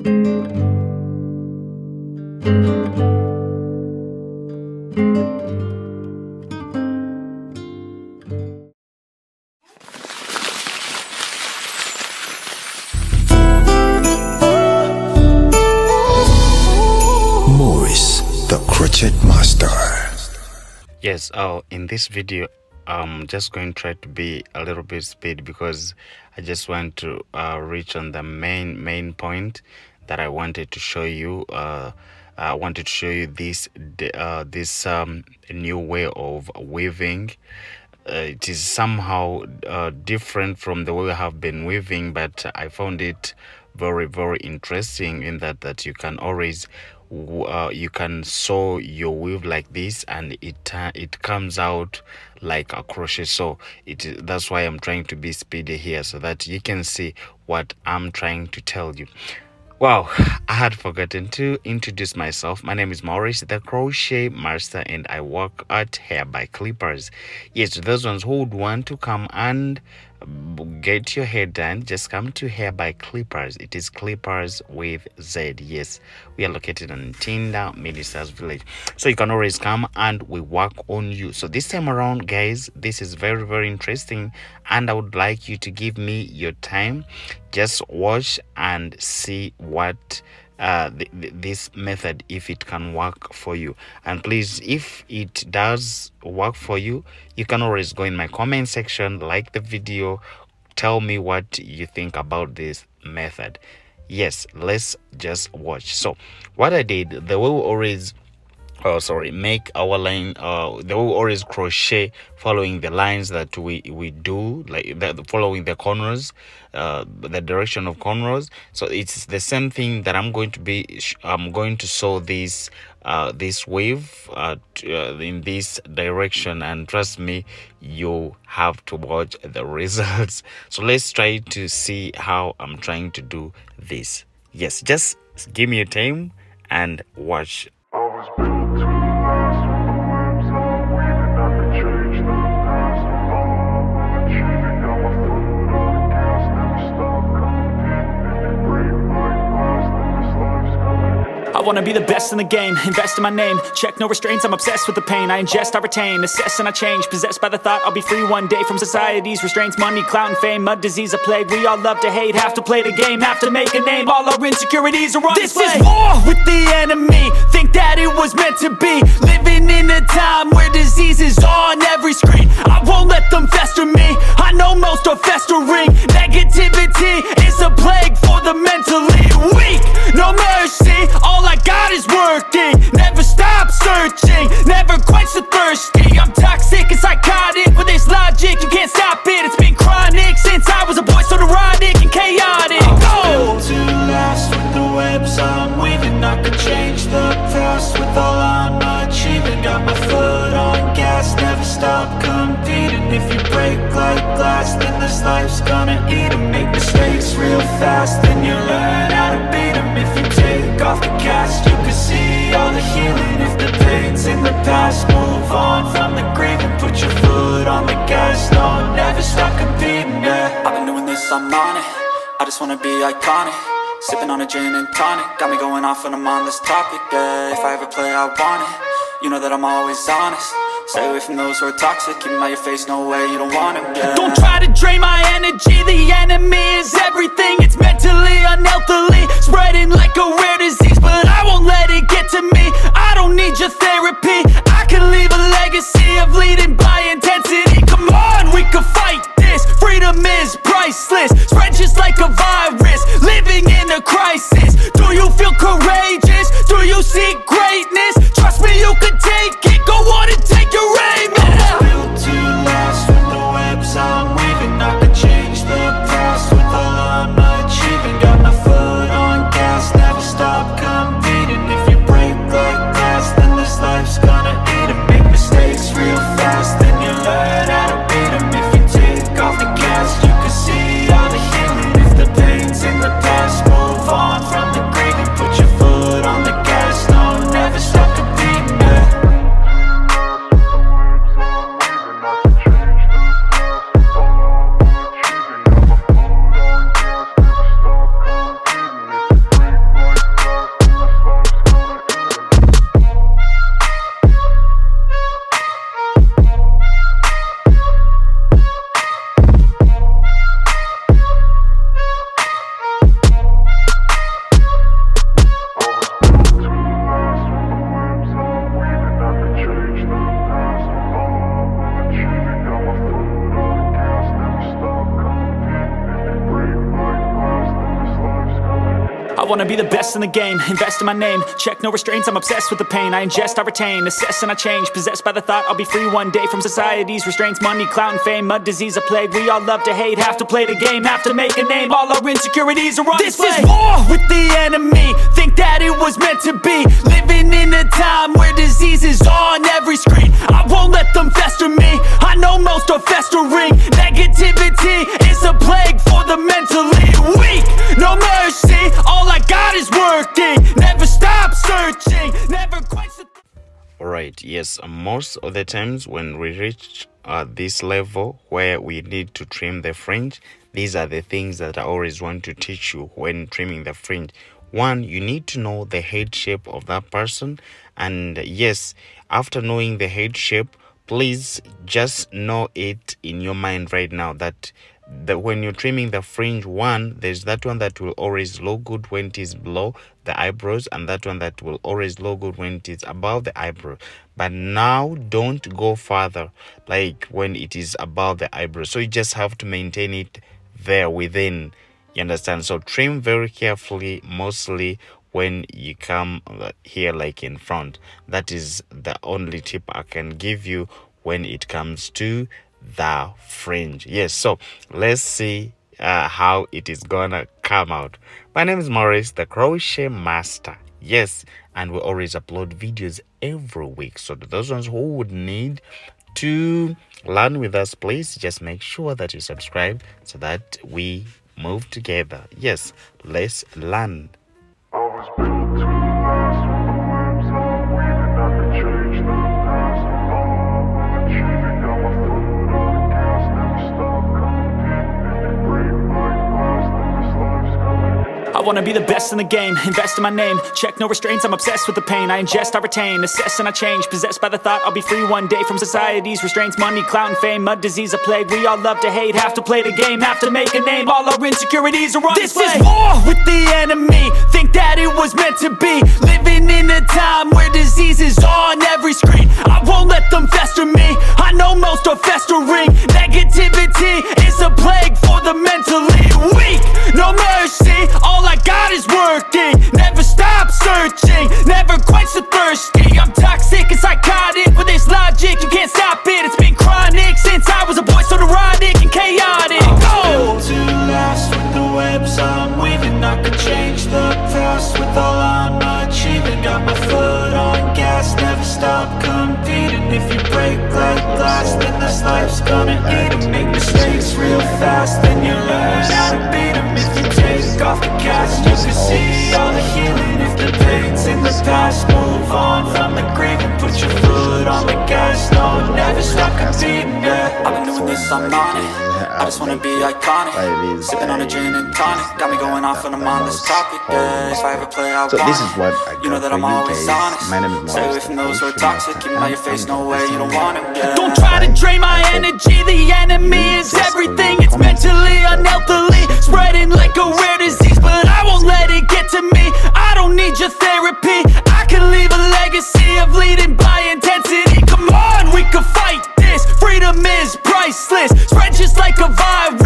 The Crochet Master. Yes, in this video I'm just going to try to be a little bit speed because I just want to reach on the main point that I wanted to show you. I wanted to show you this new way of weaving. It is somehow different from the way I have been weaving, but I found it very interesting in that you can always you can sew your weave like this and it comes out like a crochet. So that's why I'm trying to be speedy here so that you can see what I'm trying to tell you. Wow, I had forgotten to introduce myself. My name is Maurice, the Crochet Master, and I work at Hair by Clippers. Yes, to those ones who would want to come and get your hair done, just come to Hair by Clippers. It is Clippers with Z. Yes, we are located in Tinda, Ministers Village. So you can always come and we work on you. So this time around, guys, this is very interesting, and I would like you to give me your time. Just watch and see what this method, if it can work for you. And please, if it does work for you, you can always go in my comment section, like the video, tell me what you think about this method. Yes, let's just watch. So what I did, the way we always make our line, they will always crochet following the lines that we do, like that, following the corners, the direction of corners. So it's the same thing that I'm going to sew this this wave in this direction, and trust me, you have to watch the results. So let's try to see how I'm trying to do this. Yes, just give me a time and watch. I wanna be the best in the game, invest in my name, check no restraints, I'm obsessed with the pain. I ingest, I retain, assess and I change, possessed by the thought I'll be free one day from society's restraints. Money, clout and fame, mud, disease, a plague. We all love to hate, have to play the game, have to make a name. All our insecurities are on display. This is war with the enemy, think that it was meant to be. Living in a time where disease is on every screen. I won't let them fester me, I know most are festering. Negativity is a plague for the mentally weak. No mercy, all I got is working. Never stop searching, never quench the thirsty. I'm toxic and psychotic with this logic, you can't stop it. It's been chronic since I was a boy, so neurotic and chaotic. Go! To last with the webs I'm weaving, I could change the past with all I'm achieving. Got my foot on gas, never stop competing. If you break like glass, then this life's gonna eat 'em. Make mistakes real fast, then you learn how to beat 'em. If you take off the cast, you can see all the healing. If the pain's in the past, move on from the grave and put your foot on the gas. No, never stop competing, yeah. I've been doing this, I'm on it, I just wanna be iconic. Sipping on a gin and tonic, got me going off when I'm on this topic, yeah. If I ever play, I want it, you know that I'm always honest. Stay away from those who are toxic, keep them out your face, no way, you don't want them, yeah. Don't try to drain my energy, the enemy is everything. It's mentally, unhealthily, spreading like a rare disease. But I won't let it get to me, I don't need your therapy. I can leave a legacy of leading by intensity. Come on, we can fight this, freedom is priceless. Spread just like a virus, living in a crisis. Do you feel courageous? Do you seek greatness? Trust me, you can take it, go on and take your aim, yeah. Built to last with the webs I'm weaving. I could change the past with all I'm achieving. Got my foot on gas, never stop competing. If you break like glass, then this life's gonna eat 'em. Make mistakes real fast, then you learn how to beat 'em. If you take off the cast, you can see all the healing. If the pain's in the past, move on from the grave and put your foot on the gas. No, I wanna be the best in the game, invest in my name. Check no restraints, I'm obsessed with the pain. I ingest, I retain, assess and I change. Possessed by the thought I'll be free one day from society's restraints. Money, clout and fame, mud, disease, a plague. We all love to hate, have to play the game, have to make a name. All our insecurities are on display. This is war with the enemy, think that it was meant to be. Living in a time where disease is on every screen. I won't let them fester me, I know most are festering. Negativity is a plague for the mentally weak. No mercy, all I got is working. Never stop searching, never quench the... Alright, yes, most of the times when we reach this level where we need to trim the fringe, these are the things that I always want to teach you when trimming the fringe. One, you need to know the head shape of that person. And yes, after knowing the head shape, please just know it in your mind right now that when you're trimming the fringe, one, there's that one that will always look good when it is below the eyebrows, and that one that will always look good when it is above the eyebrow. But now don't go further like when it is above the eyebrow, so you just have to maintain it there within, you understand? So trim very carefully, mostly when you come here like in front. That is the only tip I can give you when it comes to the fringe. Yes, so let's see how it is gonna come out. My name is Maurice, the Crochet Master. Yes, and we always upload videos every week, so to those ones who would need to learn with us, please just make sure that you subscribe so that we move together. Yes, let's learn. I was built to last with the webs I'm weaving. I could change the past with all I'm achieving. Got my foot on the gas, never stop competing. If you break like glass, then this life's gonna end. I wanna be the best in the game, invest in my name. Check no restraints, I'm obsessed with the pain. I ingest, I retain, assess and I change. Possessed by the thought I'll be free one day from society's restraints. Money, clout and fame, mud, disease, a plague. We all love to hate, have to play the game, have to make a name. All our insecurities are on display. This is war with the enemy, think that it was meant to be. Living in a time where disease is on every screen. I won't let them fester me, I know most are festering. Negativity is a plague for the mentally weak. No mercy, all I got is working. Never stop searching, never quench the thirsty. I'm toxic and psychotic with this logic, you can't stop it. It's been chronic since I was a boy, so neurotic and chaotic. Built to last with the webs I'm weaving. I could change the past with all I'm achieving. Got my foot on gas, never stop competing. If you break like glass, then this life's gonna eat 'em. Make mistakes real fast, then you learn how to beat 'em. If you take off the cast, you can see all the healing. If the pain's in the past, move on from the grave and put your foot on the gas. No, never stop competing, yeah. I've been doing this, I'm on it. I just wanna be iconic. Sipping on a gin and tonic, got me going off when I'm on this topic. Yeah, if I ever play, I So want this is what I you know got that for I'm you always guys. honest. My name is Stay away Maurice, from the those who are Crochet toxic. Master. Keep 'em out your face, no way, you don't want 'em. Yeah. Don't try to drain my energy, the enemy is everything. It's mentally, unhealthily, spreading like a rare disease. But I won't let it get to me, I don't need your therapy. I can leave a legacy of leading by intensity. Come on, we can fight this, freedom is priceless. Spread just like a virus.